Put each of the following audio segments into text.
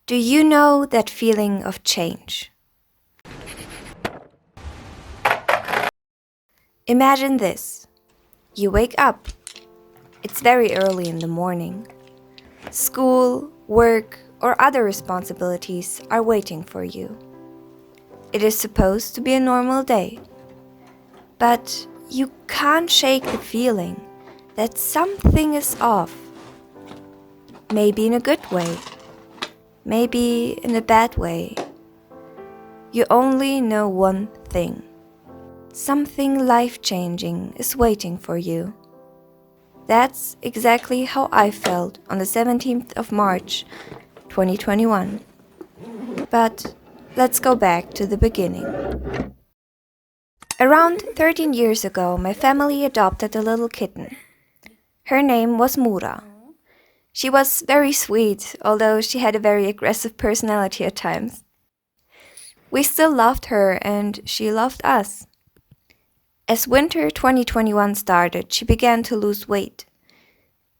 Do you know that feeling of change? Imagine this. You wake up. It's very early in the morning. School, work, or other responsibilities are waiting for you. It is supposed to be a normal day. But you can't shake the feeling that something is off. Maybe in a good way. Maybe in a bad way. You only know one thing. Something life-changing is waiting for you. That's exactly how I felt on the 17th of March, 2021. But let's go back to the beginning. Around 13 years ago, my family adopted a little kitten. Her name was Mura. She was very sweet, although she had a very aggressive personality at times. We still loved her and she loved us. As winter 2021 started, she began to lose weight.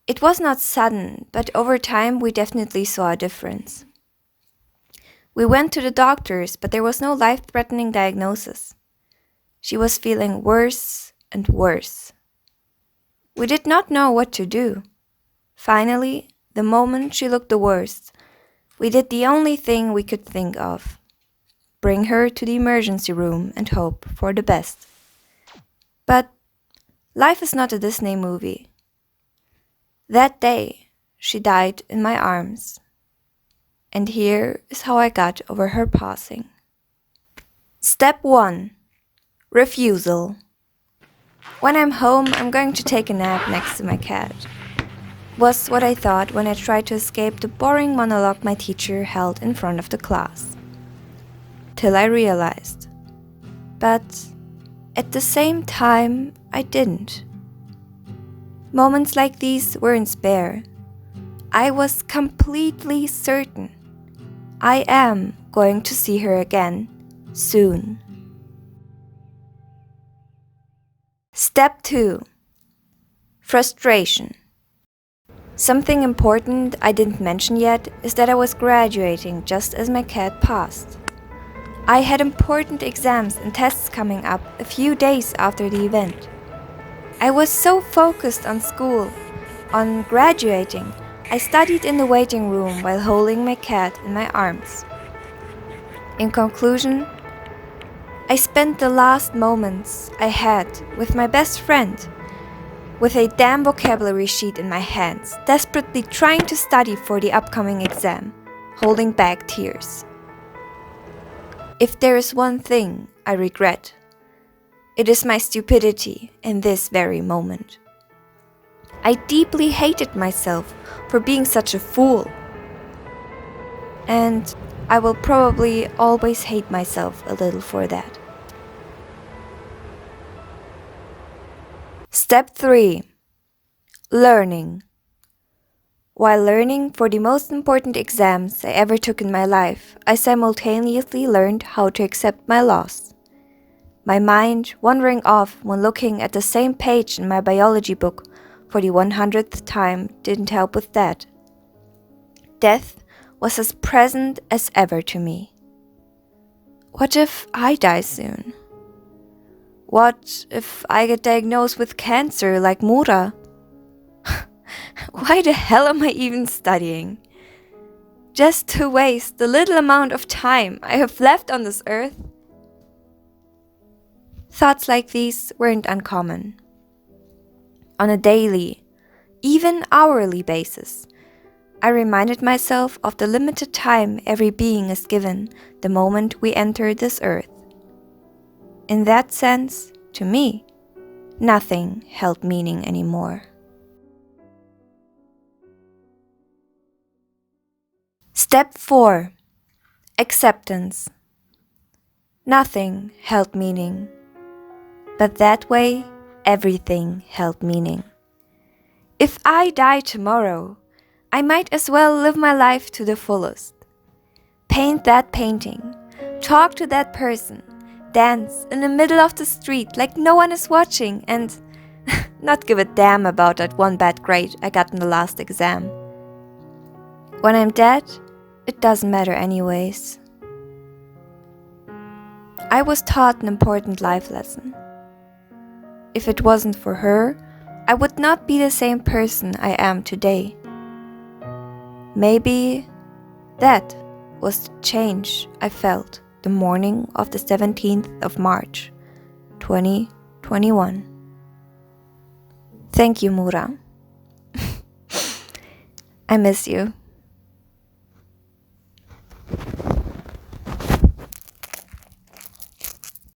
It was not sudden, but over time we definitely saw a difference. We went to the doctors, but there was no life-threatening diagnosis. She was feeling worse and worse. We did not know what to do. Finally, the moment she looked the worst, we did the only thing we could think of. Bring her to the emergency room and hope for the best. But life is not a Disney movie. That day, she died in my arms. And here is how I got over her passing. Step 1. Refusal. When I'm home, I'm going to take a nap next to my cat. Was what I thought when I tried to escape the boring monologue my teacher held in front of the class. Till I realized. But at the same time, I didn't. Moments like these weren't spare. I was completely certain. I am going to see her again, soon. Step 2. Frustration. Something important I didn't mention yet is that I was graduating just as my cat passed. I had important exams and tests coming up a few days after the event. I was so focused on school, on graduating, I studied in the waiting room while holding my cat in my arms. In conclusion, I spent the last moments I had with my best friend, with a damn vocabulary sheet in my hands, desperately trying to study for the upcoming exam, holding back tears. If there is one thing I regret, it is my stupidity in this very moment. I deeply hated myself for being such a fool. And I will probably always hate myself a little for that. Step 3. Learning. While learning for the most important exams I ever took in my life, I simultaneously learned how to accept my loss. My mind wandering off when looking at the same page in my biology book for the 100th time didn't help with that. Death was as present as ever to me. What if I die soon? What if I get diagnosed with cancer like Mura? Why the hell am I even studying? Just to waste the little amount of time I have left on this earth? Thoughts like these weren't uncommon. On a daily, even hourly basis, I reminded myself of the limited time every being is given the moment we enter this earth. In that sense, to me, nothing held meaning anymore. Step 4. Acceptance. Nothing held meaning, but that way, everything held meaning. If I die tomorrow, I might as well live my life to the fullest. Paint that painting, talk to that person, dance in the middle of the street like no one is watching, and not give a damn about that one bad grade I got in the last exam. When I'm dead, it doesn't matter anyways. I was taught an important life lesson. If it wasn't for her, I would not be the same person I am today. Maybe that was the change I felt the morning of the 17th of March, 2021. Thank you, Mura. I miss you.